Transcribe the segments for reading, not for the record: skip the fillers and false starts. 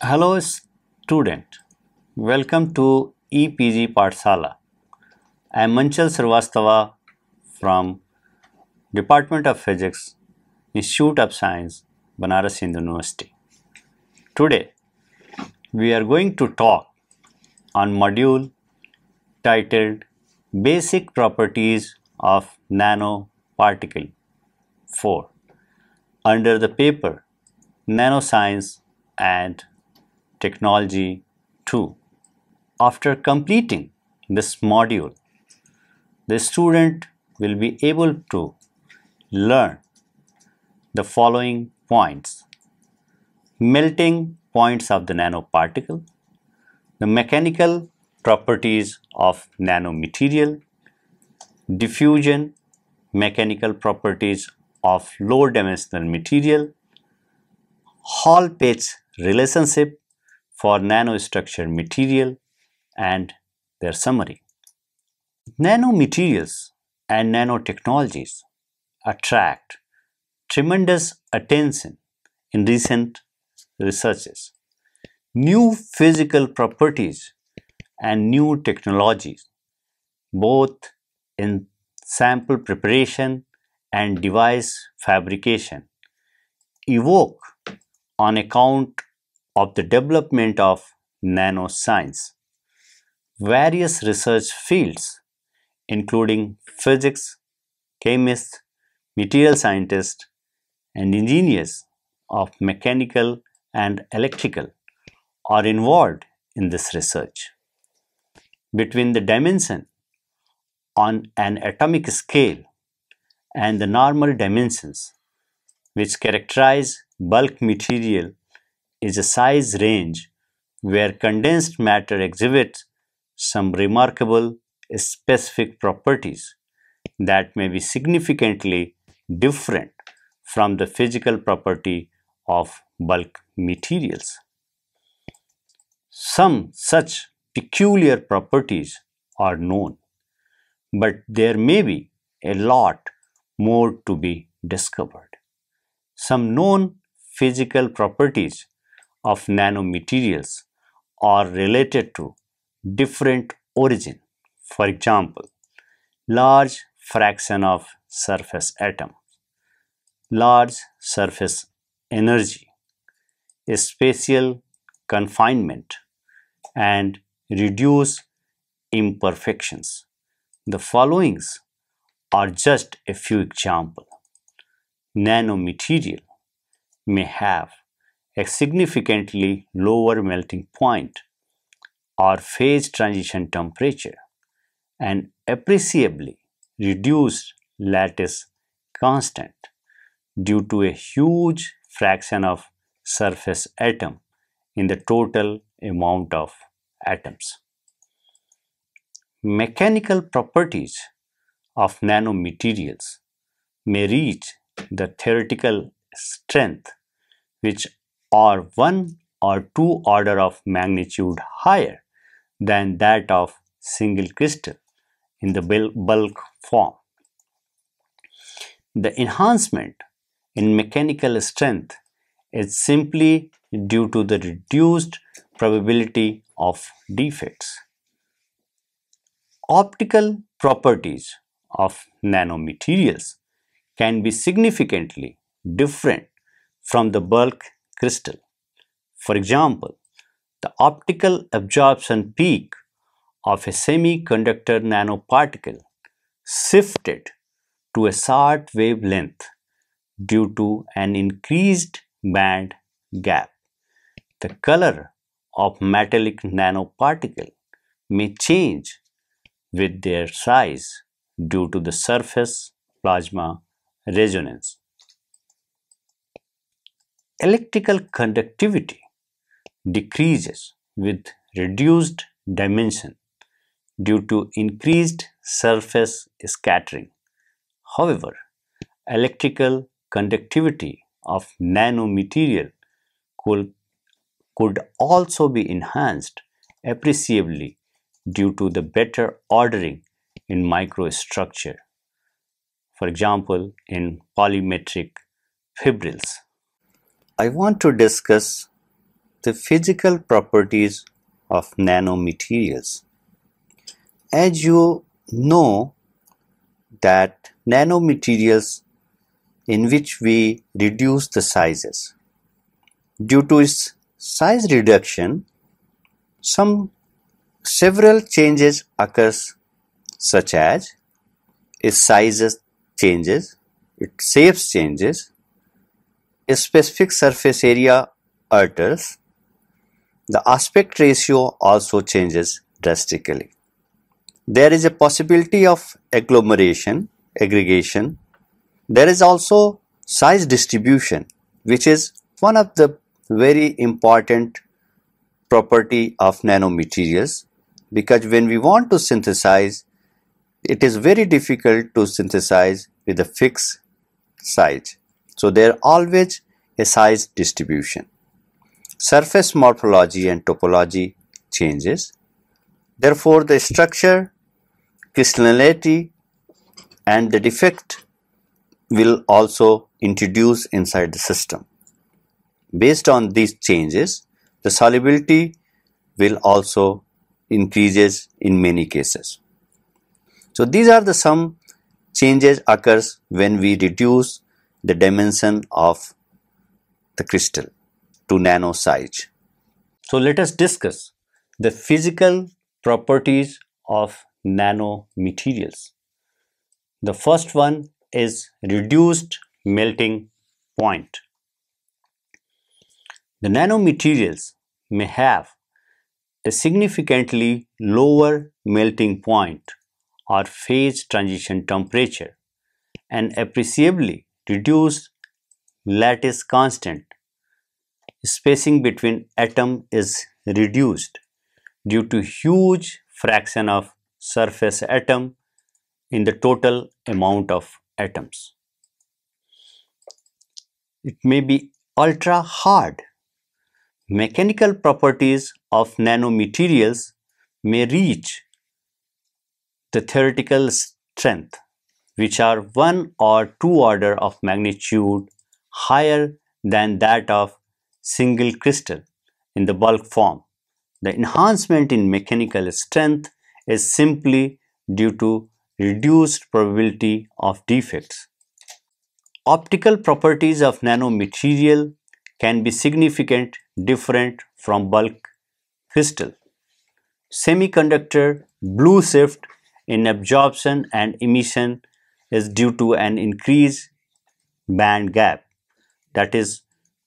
Hello student, welcome to EPG Pathshala. I am Manchal Srivastava from Department of Physics, Institute of Science, Banaras Hindu University. Today we are going to talk on module titled Basic Properties of Nanoparticle 4 under the paper Nanoscience and Technology 2. After completing this module, the student will be able to learn the following points: melting points of the nanoparticle, the mechanical properties of nanomaterial, diffusion mechanical properties of low dimensional material, Hall-Petch relationship for nanostructured material, and their summary. Nanomaterials and nanotechnologies attract tremendous attention in recent researches. New physical properties and new technologies, both in sample preparation and device fabrication, evoke on account of the development of nanoscience. Various research fields, including physics, chemists, material scientists, and engineers of mechanical and electrical, are involved in this research. Between the dimension on an atomic scale and the normal dimensions which characterize bulk material is a size range where condensed matter exhibits some remarkable specific properties that may be significantly different from the physical property of bulk materials. Some such peculiar properties are known, but there may be a lot more to be discovered. Some known physical properties of nanomaterials are related to different origin. For example, large fraction of surface atom, large surface energy, spatial confinement, and reduced imperfections. The followings are just a few examples. Nanomaterial may have a significantly lower melting point or phase transition temperature and appreciably reduced lattice constant due to a huge fraction of surface atom in the total amount of atoms. Mechanical properties of nanomaterials may reach the theoretical strength which are one or two order of magnitude higher than that of single crystal in the bulk form. The enhancement in mechanical strength is simply due to the reduced probability of defects. Optical properties of nanomaterials can be significantly different from the bulk crystal. For example, the optical absorption peak of a semiconductor nanoparticle shifted to a short wavelength due to an increased band gap. The color of metallic nanoparticle may change with their size due to the surface plasma resonance. Electrical conductivity decreases with reduced dimension due to increased surface scattering. However, electrical conductivity of nanomaterial could also be enhanced appreciably due to the better ordering in microstructure, for example, in polymetric fibrils. I want to discuss the physical properties of nanomaterials. As you know that nanomaterials in which we reduce the sizes. Due to its size reduction, several changes occurs such as its size changes, its shape changes, its specific surface area alters, the aspect ratio also changes drastically. There is a possibility of agglomeration, aggregation. There is also size distribution, which is one of the very important property of nanomaterials, because when we want to synthesize, it is very difficult to synthesize with a fixed size. So there always a size distribution. Surface morphology and topology changes. Therefore, the structure, crystallinity and the defect will also introduce inside the system. Based on these changes, the solubility will also increases in many cases. So these are the some changes occurs when we reduce the dimension of the crystal to nano size. So let us discuss the physical properties of nanomaterials. The first one is reduced melting point. The nanomaterials may have a significantly lower melting point or phase transition temperature and appreciably reduced lattice constant. Spacing between atoms is reduced due to huge fraction of surface atom in the total amount of atoms. It may be ultra hard. Mechanical properties of nanomaterials may reach the theoretical strength, which are 1 or 2 order of magnitude higher than that of single crystal in the bulk form. The enhancement in mechanical strength is simply due to reduced probability of defects. Optical properties of nanomaterial can be significant different from bulk crystal. Semiconductor blue shift in absorption and emission is due to an increased band gap, that is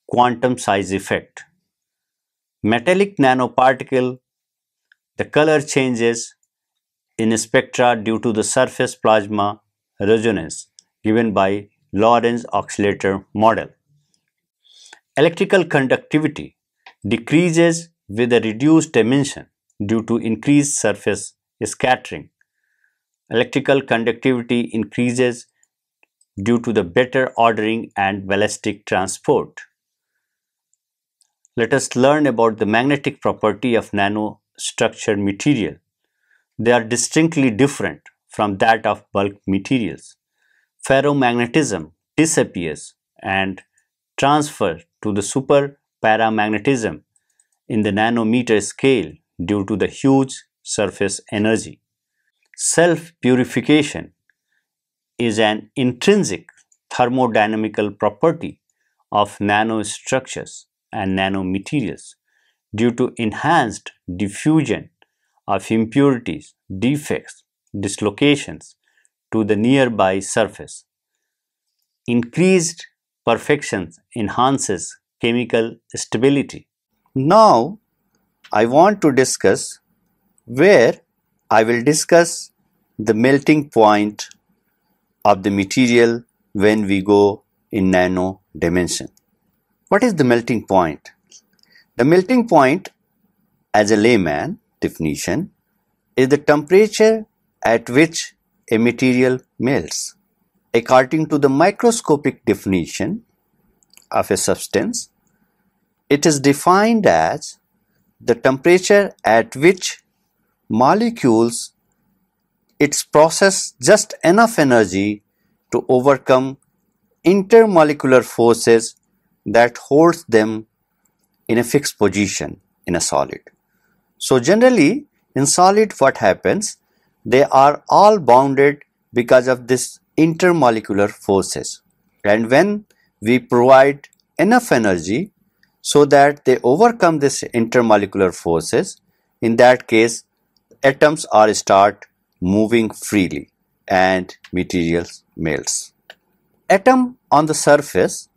quantum size effect. Metallic nanoparticle, the color changes in spectra due to the surface plasma resonance given by Lorentz oscillator model. Electrical conductivity decreases with a reduced dimension due to increased surface scattering. Electrical conductivity increases due to the better ordering and ballistic transport. Let us learn about the magnetic property of nanostructured material. They are distinctly different from that of bulk materials. Ferromagnetism disappears and transfers to the superparamagnetism in the nanometer scale due to the huge surface energy. Self-purification is an intrinsic thermodynamical property of nanostructures and nanomaterials due to enhanced diffusion of impurities, defects, dislocations to the nearby surface. Increased perfection enhances chemical stability. Now, I want to discuss where I will discuss the melting point of the material when we go in nano dimension. What is the melting point? The melting point, as a layman definition, is the temperature at which a material melts. According to the microscopic definition of a substance, it is defined as the temperature at which molecules process just enough energy to overcome intermolecular forces that holds them in a fixed position in a solid. So generally in solid what happens, they are all bounded because of this intermolecular forces, and when we provide enough energy so that they overcome this intermolecular forces, in that case atoms are start moving freely and materials melts. Atom on the surface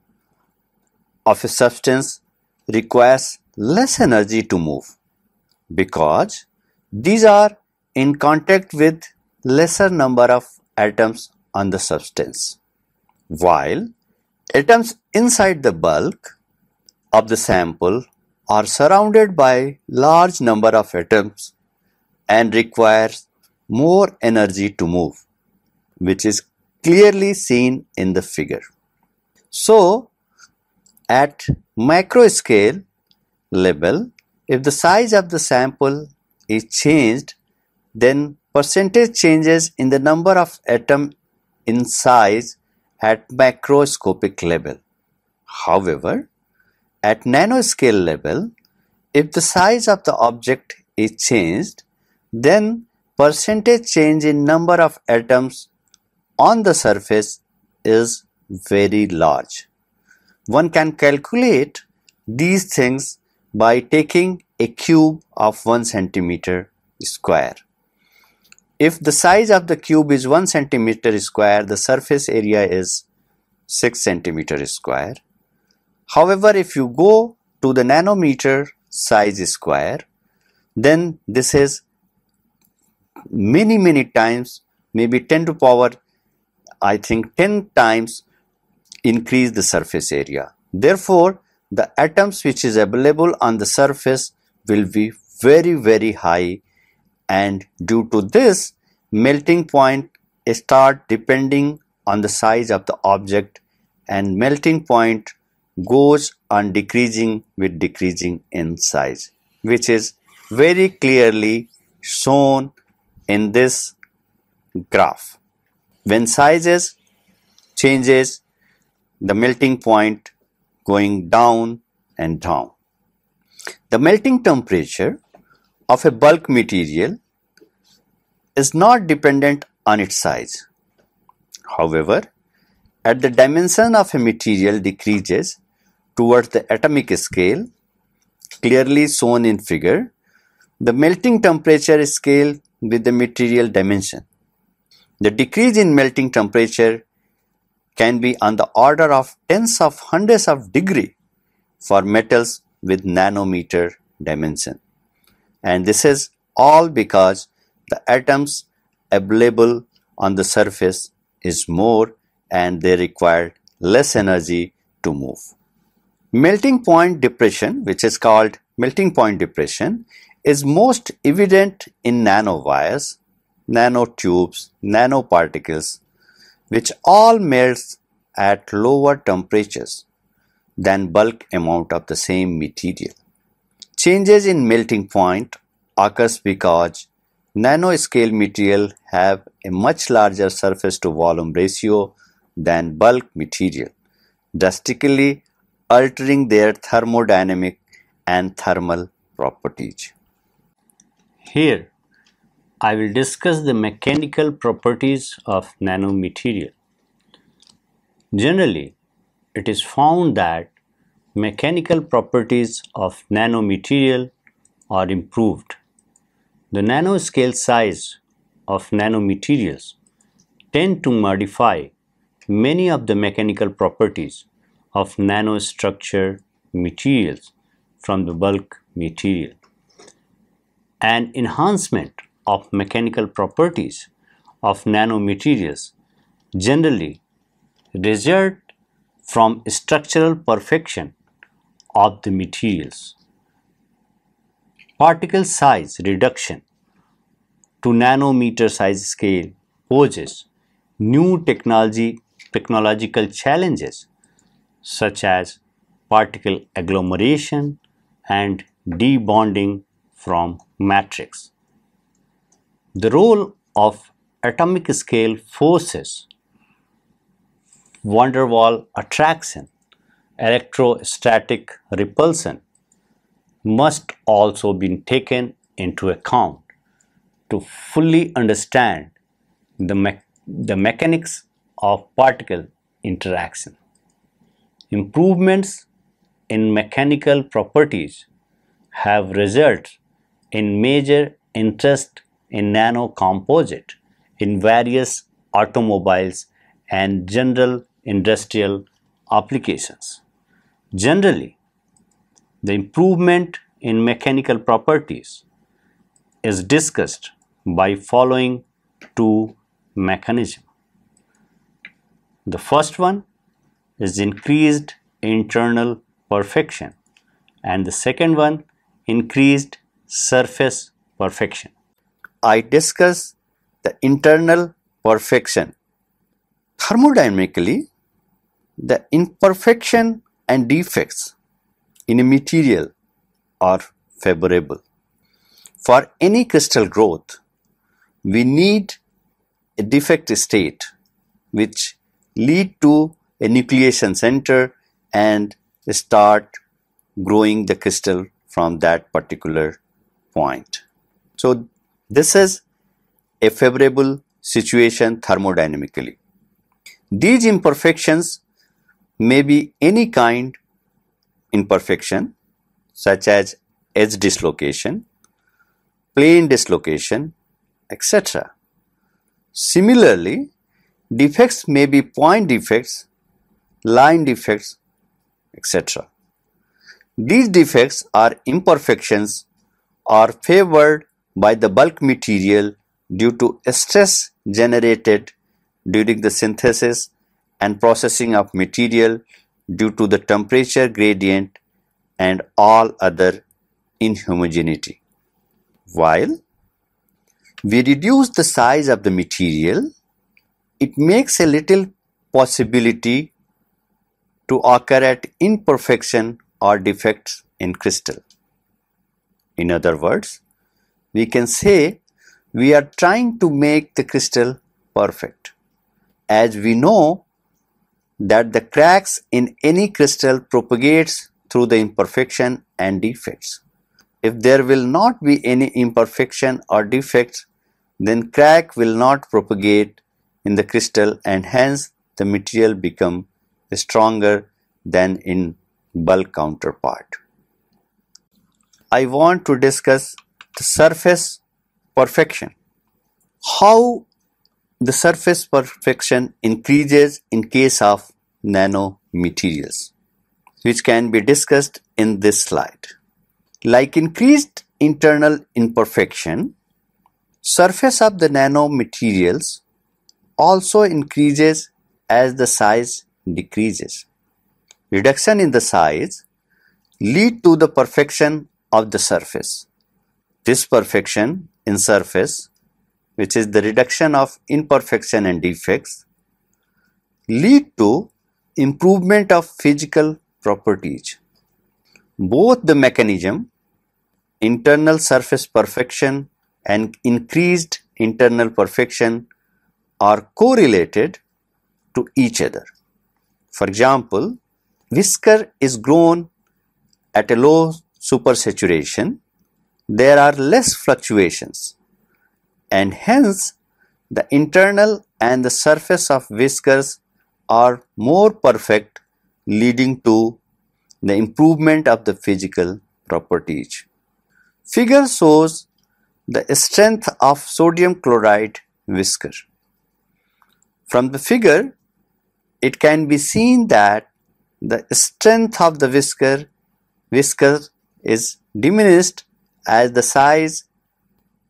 of a substance requires less energy to move because these are in contact with lesser number of atoms on the substance, while atoms inside the bulk of the sample are surrounded by large number of atoms and requires more energy to move, which is clearly seen in the figure. So at macro scale level, if the size of the sample is changed, then percentage changes in the number of atoms in size at macroscopic level. However, at nanoscale level, if the size of the object is changed, then percentage change in number of atoms on the surface is very large. One can calculate these things by taking a cube of 1 centimeter square. If the size of the cube is 1 centimeter square, the surface area is 6 centimeter square. However, if you go to the nanometer size square, then this is many times, maybe 10 to power, I think 10 times increase the surface area. Therefore, the atoms which is available on the surface will be very high, and due to this, melting point start depending on the size of the object, and melting point goes on decreasing with decreasing in size, which is very clearly shown in this graph. When sizes changes, the melting point going down and down. The melting temperature of a bulk material is not dependent on its size. However, as the dimension of a material decreases towards the atomic scale, clearly shown in figure, the melting temperature scale with the material dimension. The decrease in melting temperature can be on the order of tens of hundreds of degrees for metals with nanometer dimension. And this is all because the atoms available on the surface is more and they require less energy to move. Melting point depression, which is called melting point depression, is most evident in nanowires, nanotubes, nanoparticles, which all melts at lower temperatures than bulk amount of the same material. Changes in melting point occurs because nanoscale material have a much larger surface to volume ratio than bulk material, drastically altering their thermodynamic and thermal properties. Here, I will discuss the mechanical properties of nanomaterial. Generally, it is found that mechanical properties of nanomaterial are improved. The nanoscale size of nanomaterials tend to modify many of the mechanical properties of nanostructure materials from the bulk material. An enhancement of mechanical properties of nanomaterials generally result from structural perfection of the materials. Particle size reduction to nanometer size scale poses new technological challenges such as particle agglomeration and debonding from matrix. The role of atomic scale forces, van der Waals attraction, electrostatic repulsion, must also be taken into account to fully understand the mechanics of particle interaction. Improvements in mechanical properties have resulted in major interest in nanocomposite in various automobiles and general industrial applications. Generally, the improvement in mechanical properties is discussed by following two mechanisms. The first one is increased internal perfection, and the second one increased surface perfection. I discuss the internal perfection. Thermodynamically, the imperfection and defects in a material are favorable. For any crystal growth, we need a defect state which lead to a nucleation center and start growing the crystal from that particular point. So this is a favorable situation thermodynamically. These imperfections may be any kind imperfection such as edge dislocation, plane dislocation, etc. Similarly, defects may be point defects, line defects, etc. These defects or imperfections are favored by the bulk material due to stress generated during the synthesis and processing of material due to the temperature gradient and all other inhomogeneity. While we reduce the size of the material, it makes a little possibility to occur at imperfection or defects in crystal. In other words, we can say we are trying to make the crystal perfect, as we know that the cracks in any crystal propagates through the imperfection and defects. If there will not be any imperfection or defects, then crack will not propagate in the crystal and hence the material become stronger than in bulk counterpart. I want to discuss the surface perfection. How the surface perfection increases in case of nanomaterials, which can be discussed in this slide. Like increased internal imperfection, surface of the nanomaterials also increases as the size decreases. Reduction in the size lead to the perfection of the surface. This perfection in surface, which is the reduction of imperfection and defects, lead to improvement of physical properties. Both the mechanism, internal surface perfection and increased internal perfection, are correlated to each other. For example, whisker is grown at a low supersaturation. There are less fluctuations, and hence the internal and the surface of whiskers are more perfect, leading to the improvement of the physical properties. Figure shows the strength of sodium chloride whisker. From the figure, it can be seen that the strength of the whisker is diminished as the size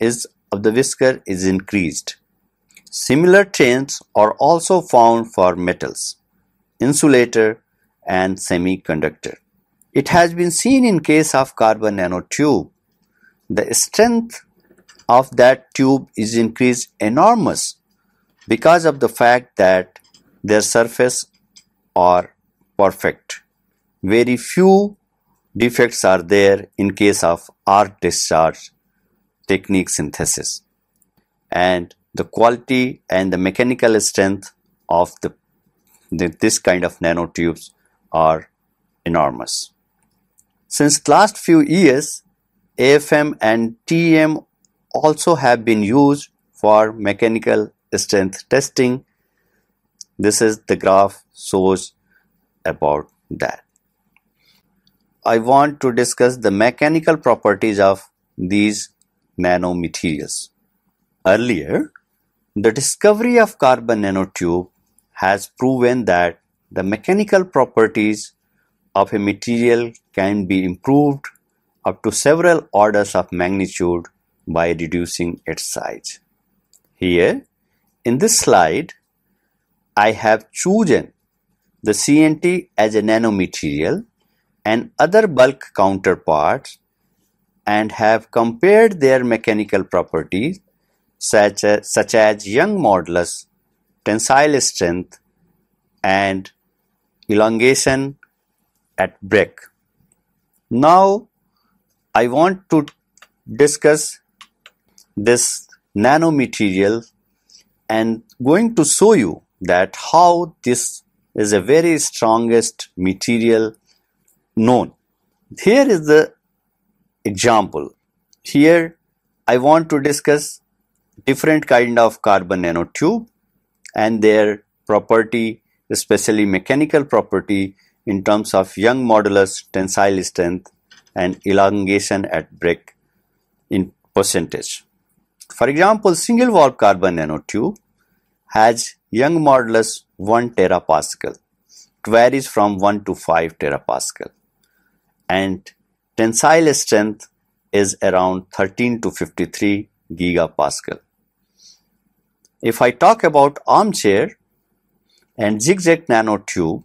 of the whisker is increased. Similar trends are also found for metals, insulator, and semiconductor. It has been seen in case of carbon nanotube. The strength of that tube is increased enormous because of the fact that their surface are perfect. Very few defects are there in case of arc discharge technique synthesis, and the quality and the mechanical strength of this kind of nanotubes are enormous. Since last few years, AFM and TEM also have been used for mechanical strength testing. This is the graph shows about that. I want to discuss the mechanical properties of these nanomaterials. Earlier, the discovery of carbon nanotube has proven that the mechanical properties of a material can be improved up to several orders of magnitude by reducing its size. Here, in this slide, I have chosen the CNT as a nanomaterial and other bulk counterparts and have compared their mechanical properties such as Young modulus, tensile strength, and elongation at break. Now I want to discuss this nanomaterial and going to show you that how this is a very strongest material known. Here is the example. Here I want to discuss different kind of carbon nanotube and their property, especially mechanical property in terms of Young modulus, tensile strength, and elongation at break in percentage. For example, single valve carbon nanotube has Young modulus 1 terapascal. It varies from 1 to 5 terapascal. And tensile strength is around 13 to 53 gigapascal. If I talk about armchair and zigzag nanotube,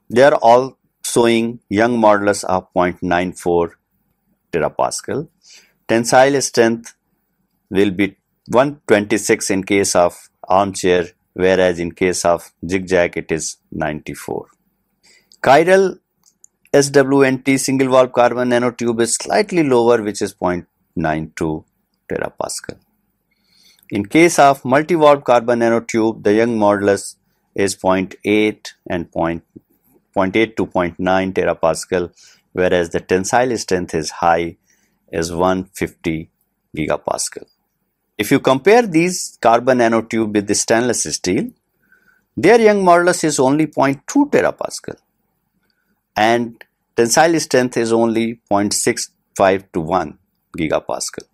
they are all showing Young modulus of 0.94 terapascal. Tensile strength will be 126 in case of armchair, whereas in case of zigzag it is 94. Chiral SWT single valve carbon nanotube is slightly lower, which is 0.92 terapascal. In case of multi-valve carbon nanotube, the Young modulus is 0.8 and 0.8 to 0.9 terapascal, whereas the tensile strength is high, is 150 gigapascal. If you compare these carbon nanotube with the stainless steel, their Young modulus is only 0.2 terapascal and tensile strength is only 0.65 to 1 gigapascal.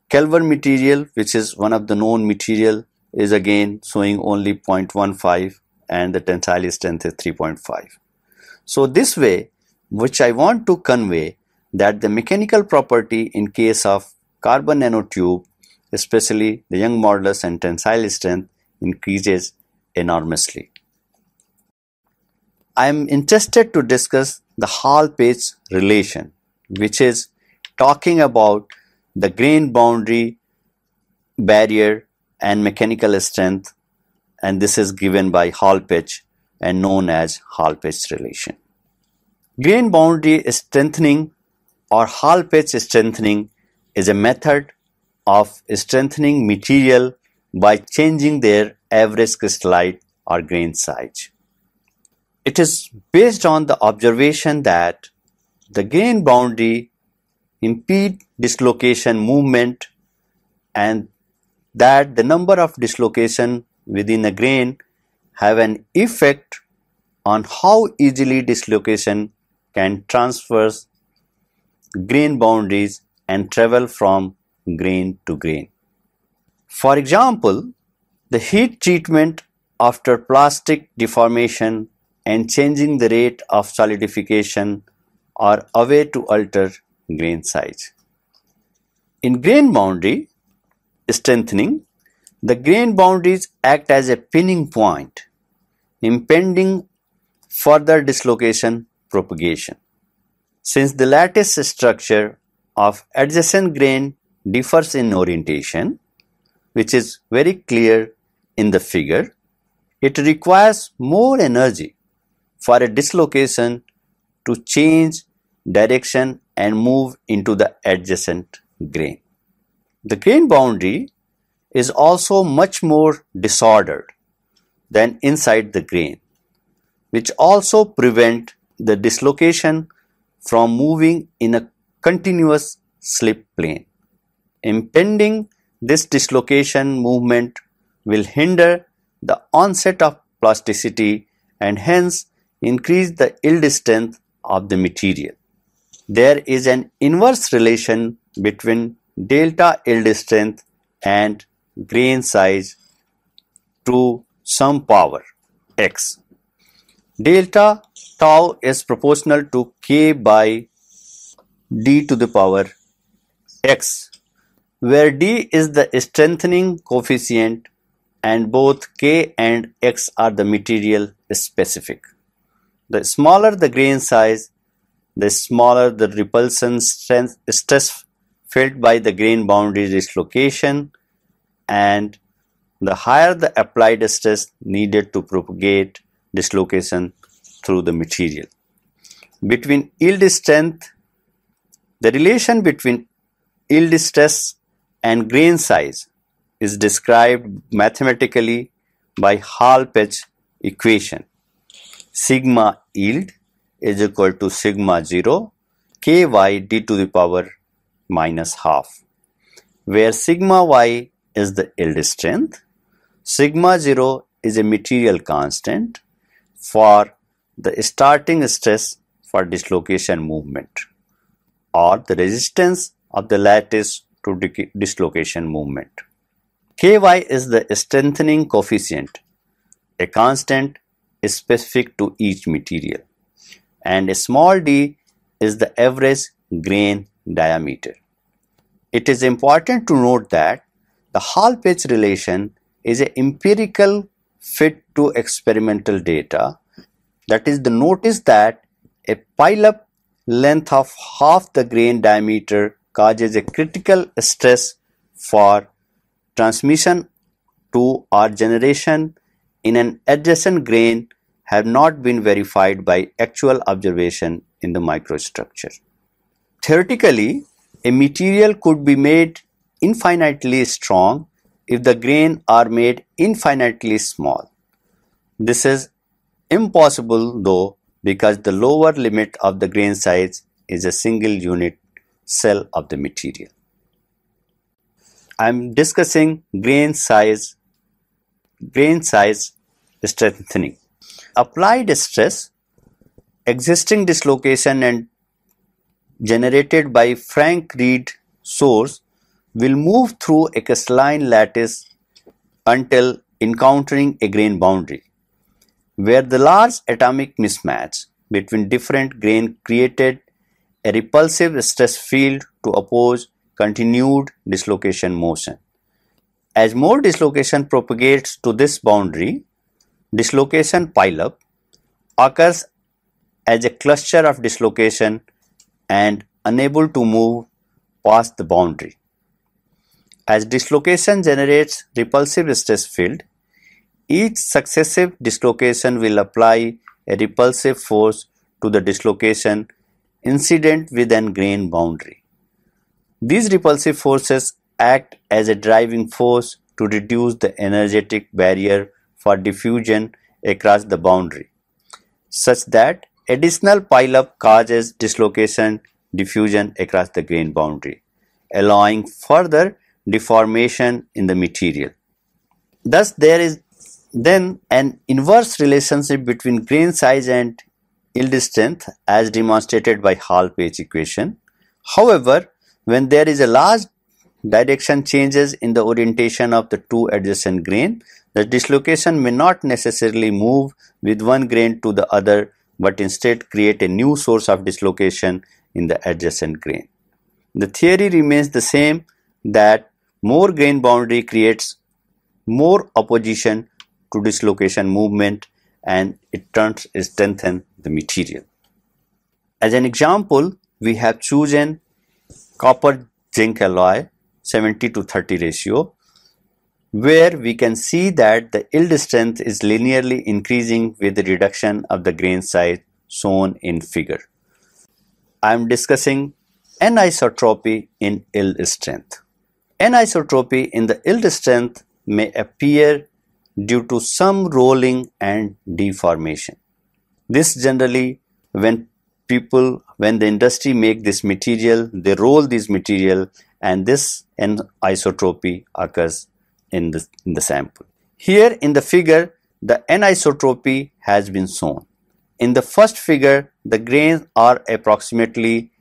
Kelvin material, which is one of the known material, is again showing only 0.15 and the tensile strength is 3.5. So this way, which I want to convey that the mechanical property in case of carbon nanotube, especially the Young modulus and tensile strength, increases enormously. I am interested to discuss the Hall-Petch relation, which is talking about the grain boundary barrier and mechanical strength, and this is given by Hall-Petch and known as Hall-Petch relation. Grain boundary strengthening or Hall-Petch strengthening is a method of strengthening material by changing their average crystallite or grain size. It is based on the observation that the grain boundary impede dislocation movement and that the number of dislocation within a grain have an effect on how easily dislocation can transverse grain boundaries and travel from grain to grain. For example, the heat treatment after plastic deformation and changing the rate of solidification are a way to alter grain size. In grain boundary strengthening, the grain boundaries act as a pinning point, impeding further dislocation propagation. Since the lattice structure of adjacent grain differs in orientation, which is very clear in the figure, it requires more energy for a dislocation to change direction and move into the adjacent grain. The grain boundary is also much more disordered than inside the grain, which also prevent the dislocation from moving in a continuous slip plane. Impending this dislocation movement will hinder the onset of plasticity and hence increase the yield strength of the material. There is an inverse relation between delta yield strength and grain size to some power x. Delta tau is proportional to k by d to the power x, where d is the strengthening coefficient and both k and x are the material specific. The smaller the grain size, the smaller the repulsion stress felt by the grain boundary dislocation, and the higher the applied stress needed to propagate dislocation through the material. Between yield strength, the relation between yield stress and grain size is described mathematically by Hall-Petch equation. Sigma yield is equal to sigma 0 ky d to the power minus half, where sigma y is the yield strength, sigma 0 is a material constant for the starting stress for dislocation movement, or the resistance of the lattice to dislocation movement. Ky is the strengthening coefficient, a constant specific to each material, and small d is the average grain diameter. It is important to note that the Hall-Petch relation is an empirical fit to experimental data. That is, the notice that a pileup length of half the grain diameter causes a critical stress for transmission to or generation in an adjacent grain have not been verified by actual observation in the microstructure. Theoretically, a material could be made infinitely strong if the grain are made infinitely small. This is impossible though, because the lower limit of the grain size is a single unit cell of the material. I am discussing grain size strengthening. Applied stress, existing dislocation and generated by Frank Reed source will move through a crystalline lattice until encountering a grain boundary, where the large atomic mismatch between different grain created a repulsive stress field to oppose continued dislocation motion. As more dislocation propagates to this boundary, dislocation pileup occurs as a cluster of dislocation and unable to move past the boundary. As dislocation generates repulsive stress field, each successive dislocation will apply a repulsive force to the dislocation incident within grain boundary. These repulsive forces act as a driving force to reduce the energetic barrier for diffusion across the boundary, such that additional pileup causes dislocation diffusion across the grain boundary, allowing further deformation in the material. Thus, there is then an inverse relationship between grain size and yield strength as demonstrated by Hall-Petch equation. However, when there is a large direction changes in the orientation of the two adjacent grain, the dislocation may not necessarily move with one grain to the other, but instead create a new source of dislocation in the adjacent grain. The theory remains the same, that more grain boundary creates more opposition to dislocation movement and it turns strengthen the material. As an example, we have chosen copper zinc alloy 70:30 ratio, where we can see that the yield strength is linearly increasing with the reduction of the grain size shown in figure. I am discussing anisotropy in yield strength. Anisotropy in the yield strength may appear due to some rolling and deformation. This generally when people, when the industry make this material, they roll this material, and this anisotropy occurs in the sample. Here in the figure, the anisotropy has been shown. In the first figure, the grains are approximately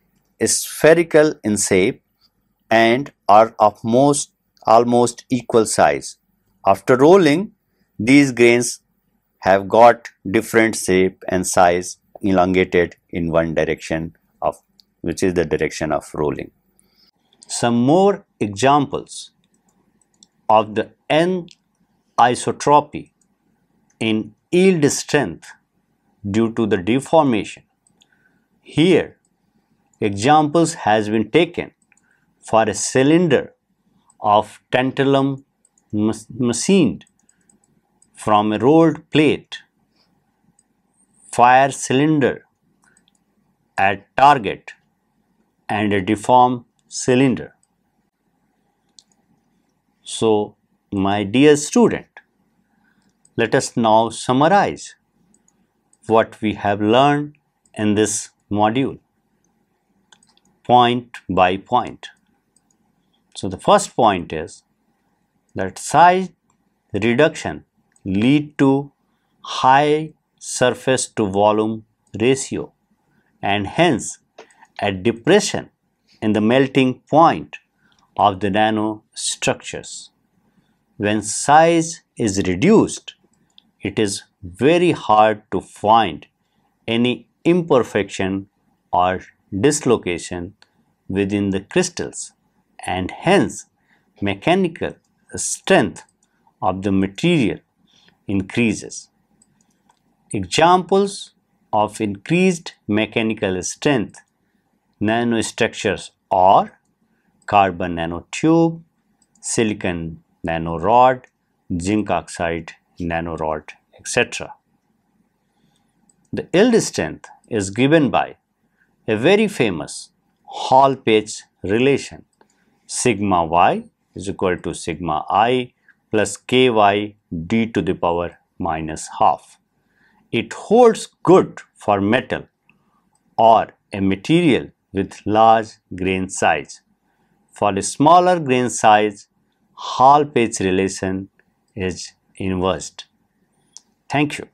spherical in shape and are of almost equal size. After rolling, these grains have got different shape and size, elongated in one direction, which is the direction of rolling. Some more examples of the anisotropy in yield strength due to the deformation. Here, examples has been taken for a cylinder of tantalum machined from a rolled plate, fire cylinder at target, and a deformed cylinder. So, my dear student, let us now summarize what we have learned in this module, point by point. So, the first point is that size reduction lead to high surface to volume ratio and hence a depression in the melting point of the nanostructures. When size is reduced, it is very hard to find any imperfection or dislocation within the crystals, and hence mechanical strength of the material increases. Examples of increased mechanical strength nanostructures are carbon nanotube, silicon nanorod, zinc oxide nanorod, etc. The yield strength is given by a very famous Hall-Petch relation. Sigma y is equal to sigma I plus ky d to the power minus half. It holds good for metal or a material with large grain size. For a smaller grain size, Hall-Petch relation is inversed. Thank you.